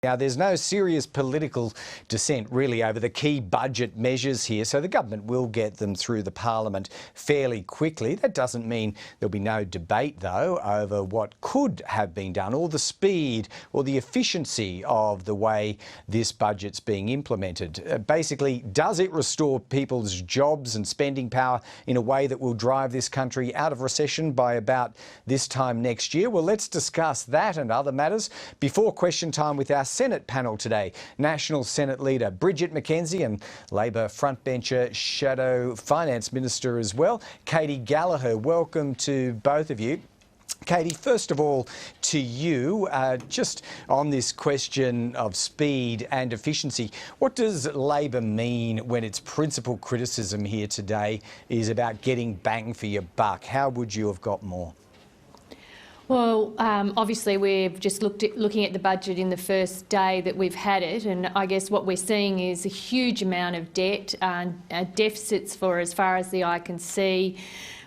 Now, there's no serious political dissent really over the key budget measures here, so the government will get them through the parliament fairly quickly. That doesn't mean there'll be no debate, though, over what could have been done, or the speed or the efficiency of the way this budget's being implemented. Basically, does it restore people's jobs and spending power in a way that will drive this country out of recession by about this time next year? Well, let's discuss that and other matters before question time with our Senate panel today. National Senate Leader Bridget McKenzie and Labor frontbencher Shadow Finance Minister as well, Katy Gallagher. Welcome to both of you. Katy, first of all, to you, just on this question of speed and efficiency, what does Labor mean when its principal criticism here today is about getting bang for your buck? How would you have got more? Well, obviously we've just looking at the budget in the first day that we've had it, and I guess what we're seeing is a huge amount of debt, deficits for as far as the eye can see.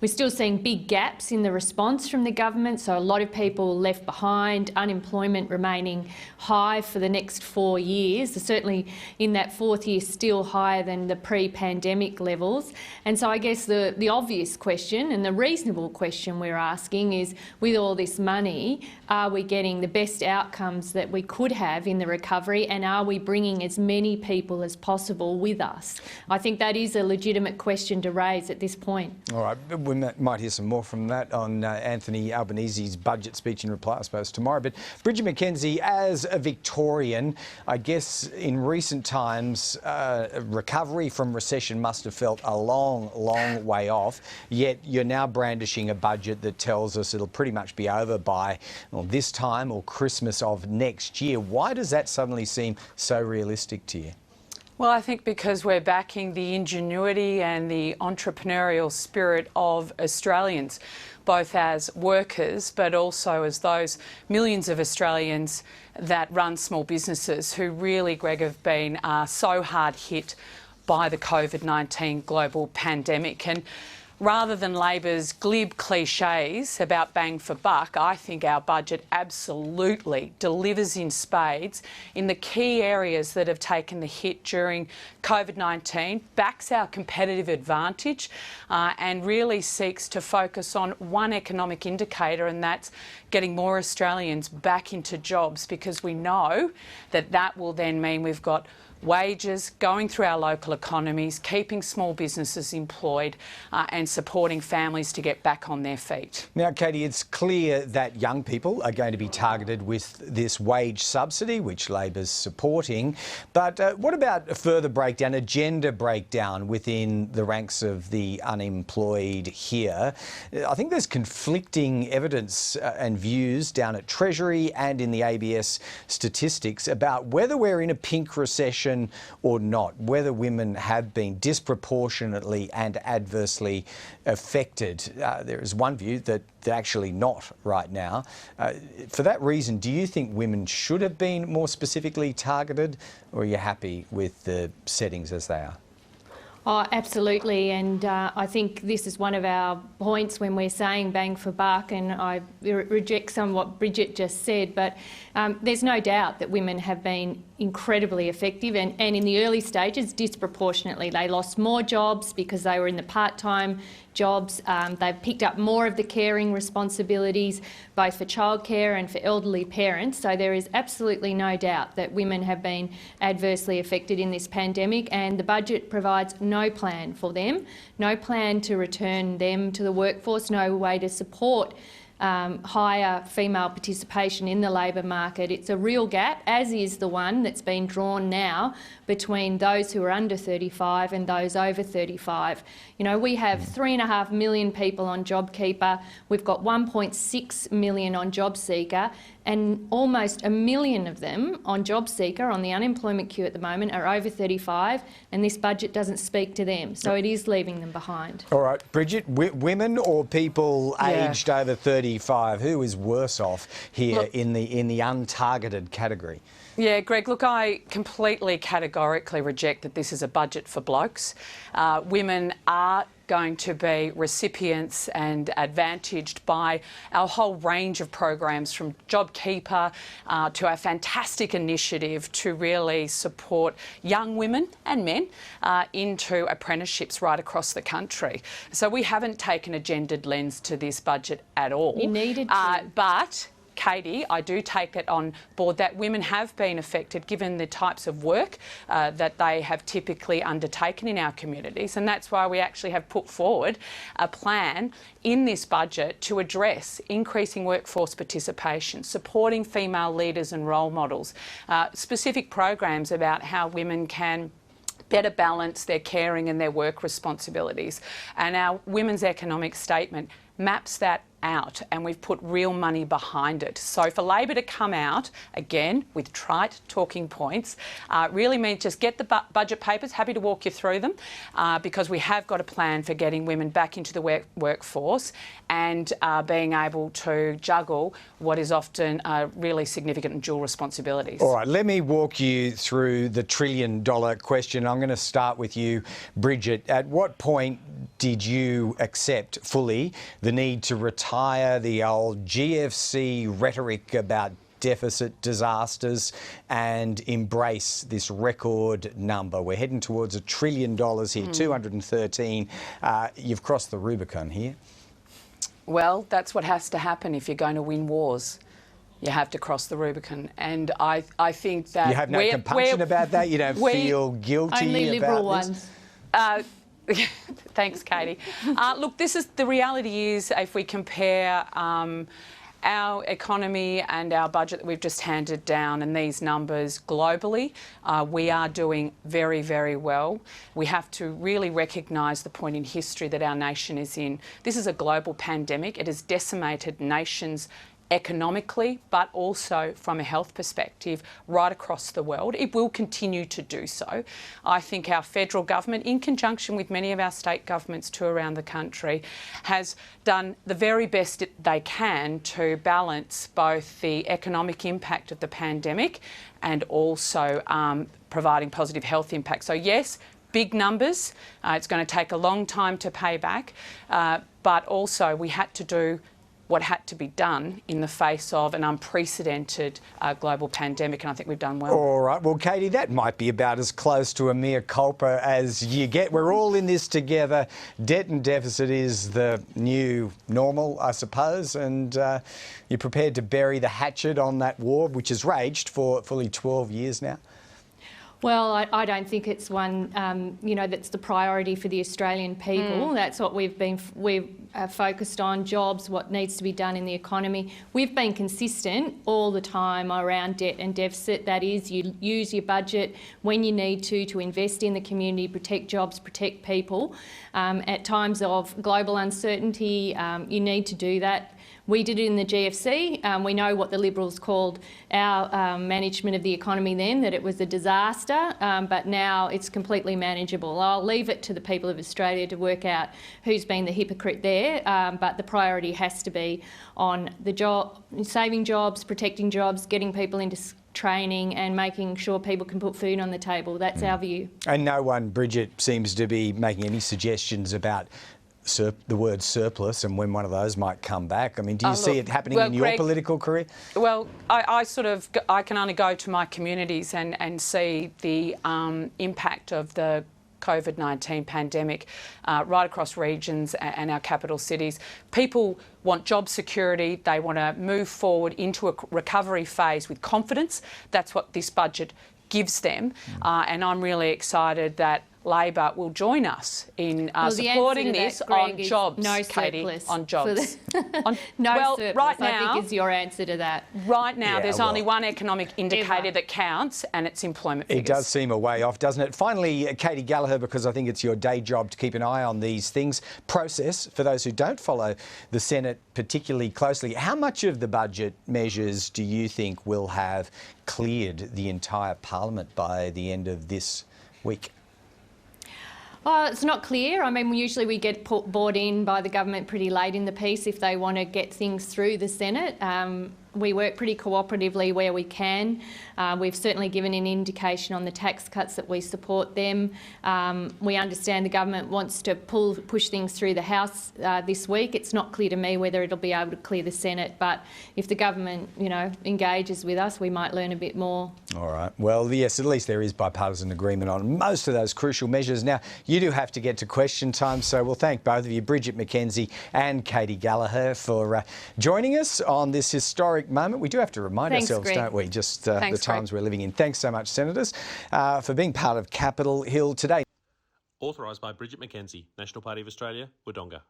We're still seeing big gaps in the response from the government, so a lot of people left behind, unemployment remaining high for the next 4 years, certainly in that fourth year still higher than the pre-pandemic levels. And so I guess the obvious question and the reasonable question we're asking is, with all this money, are we getting the best outcomes that we could have in the recovery, and are we bringing as many people as possible with us? I think that is a legitimate question to raise at this point. All right. We might hear some more from that on Anthony Albanese's budget speech in reply, I suppose, tomorrow. But Bridget McKenzie, as a Victorian, I guess in recent times, recovery from recession must have felt a long, long way off, yet you're now brandishing a budget that tells us it'll pretty much be over by this time or Christmas of next year. Why does that suddenly seem so realistic to you? Well, I think because we're backing the ingenuity and the entrepreneurial spirit of Australians, both as workers but also as those millions of Australians that run small businesses who really, Greg, have been so hard hit by the COVID-19 global pandemic. And rather than Labor's glib cliches about bang for buck, I think our budget absolutely delivers in spades in the key areas that have taken the hit during COVID-19, backs our competitive advantage and really seeks to focus on one economic indicator, and that's getting more Australians back into jobs, because we know that that will then mean we've got wages going through our local economies, keeping small businesses employed and supporting families to get back on their feet. Now, Katy, it's clear that young people are going to be targeted with this wage subsidy, which Labor's supporting. But what about a further breakdown, a gender breakdown within the ranks of the unemployed here? I think there's conflicting evidence and views down at Treasury and in the ABS statistics about whether we're in a pink recession or not, whether women have been disproportionately and adversely affected. There is one view that they're actually not right now. For that reason, do you think women should have been more specifically targeted, or are you happy with the settings as they are? Oh, absolutely, and I think this is one of our points when we're saying bang for buck, and I reject some of what Bridget just said, but there's no doubt that women have been incredibly effective, and in the early stages disproportionately. They lost more jobs because they were in the part-time jobs. They've picked up more of the caring responsibilities, both for childcare and for elderly parents. So there is absolutely no doubt that women have been adversely affected in this pandemic, and the budget provides no plan for them, no plan to return them to the workforce, no way to support higher female participation in the labour market. It's a real gap, as is the one that's been drawn now between those who are under 35 and those over 35. You know, we have 3.5 million people on JobKeeper, we've got 1.6 million on JobSeeker, and almost 1 million of them on JobSeeker, on the unemployment queue at the moment, are over 35, and this budget doesn't speak to them, so it is leaving them behind. All right, Bridget, women or people aged over 35, who is worse off here in the untargeted category? Yeah, Greg, look, I completely categorically reject that this is a budget for blokes. Women are going to be recipients and advantaged by our whole range of programs, from JobKeeper to our fantastic initiative to really support young women and men into apprenticeships right across the country. So we haven't taken a gendered lens to this budget at all. You needed to. But Katie, I do take it on board that women have been affected given the types of work that they have typically undertaken in our communities, and that's why we actually have put forward a plan in this budget to address increasing workforce participation, supporting female leaders and role models, specific programs about how women can better balance their caring and their work responsibilities. And our Women's Economic Statement maps that out, and we've put real money behind it. So for Labor to come out, again, with trite talking points, really means just get the budget papers, happy to walk you through them, because we have got a plan for getting women back into the workforce and being able to juggle what is often really significant and dual responsibilities. All right, let me walk you through the $1 trillion question. I'm going to start with you, Bridget. At what point did you accept fully the need to retire the old GFC rhetoric about deficit disasters and embrace this record number? We're heading towards $1 trillion here, 213. You've crossed the Rubicon here. Well, that's what has to happen if you're going to win wars. You have to cross the Rubicon, and I think that... You have no compunction about that? You don't feel guilty only liberal about this? ones. Thanks, Katie. Look, the reality is, if we compare our economy and our budget that we've just handed down and these numbers globally, we are doing very, very well. We have to really recognise the point in history that our nation is in. This is a global pandemic. It has decimated nations economically, but also from a health perspective right across the world. It will continue to do so. I think our federal government, in conjunction with many of our state governments too around the country, has done the very best they can to balance both the economic impact of the pandemic and also providing positive health impact. So yes, big numbers. It's going to take a long time to pay back, but also we had to do what had to be done in the face of an unprecedented global pandemic, and I think we've done well. All right. Well, Katie, that might be about as close to a mea culpa as you get. We're all in this together. Debt and deficit is the new normal, I suppose, and you're prepared to bury the hatchet on that war, which has raged for fully 12 years now? Well, I don't think it's one, that's the priority for the Australian people. That's what we've focused on, jobs, what needs to be done in the economy. We've been consistent all the time around debt and deficit. That is, you use your budget when you need to invest in the community, protect jobs, protect people. At times of global uncertainty, you need to do that. We did it in the GFC. We know what the Liberals called our management of the economy then, that it was a disaster, but now it's completely manageable. I'll leave it to the people of Australia to work out who's been the hypocrite there, but the priority has to be on the saving jobs, protecting jobs, getting people into training and making sure people can put food on the table. That's our view. And no one, Bridget, seems to be making any suggestions about the word surplus and when one of those might come back. I mean, do you see it happening in your political career? Well, I can only go to my communities and see the impact of the COVID-19 pandemic right across regions and our capital cities. People want job security. They want to move forward into a recovery phase with confidence. That's what this budget gives them. And I'm really excited that Labor will join us in supporting this on jobs, no Katie, surplus on jobs. No surplus, right now, I think is your answer to that. Right now, there's only one economic indicator that counts, and it's employment figures. It does seem a way off, doesn't it? Finally, Katie Gallagher, because I think it's your day job to keep an eye on these things. Process, for those who don't follow the Senate particularly closely, how much of the budget measures do you think will have cleared the entire Parliament by the end of this week? It's not clear. I mean, usually we get brought in by the government pretty late in the piece if they want to get things through the Senate. we work pretty cooperatively where we can. We've certainly given an indication on the tax cuts that we support them. We understand the government wants to push things through the House this week. It's not clear to me whether it'll be able to clear the Senate, but if the government, engages with us, we might learn a bit more. All right. Well, yes, at least there is bipartisan agreement on most of those crucial measures. Now, you do have to get to question time, so we'll thank both of you, Bridget McKenzie and Katie Gallagher, for joining us on this historic moment. We do have to remind ourselves, Greg. don't we, just Thanks, the times Greg. we're living in. Thanks so much, Senators, for being part of Capitol Hill today. Authorised by Bridget McKenzie, National Party of Australia, Wodonga.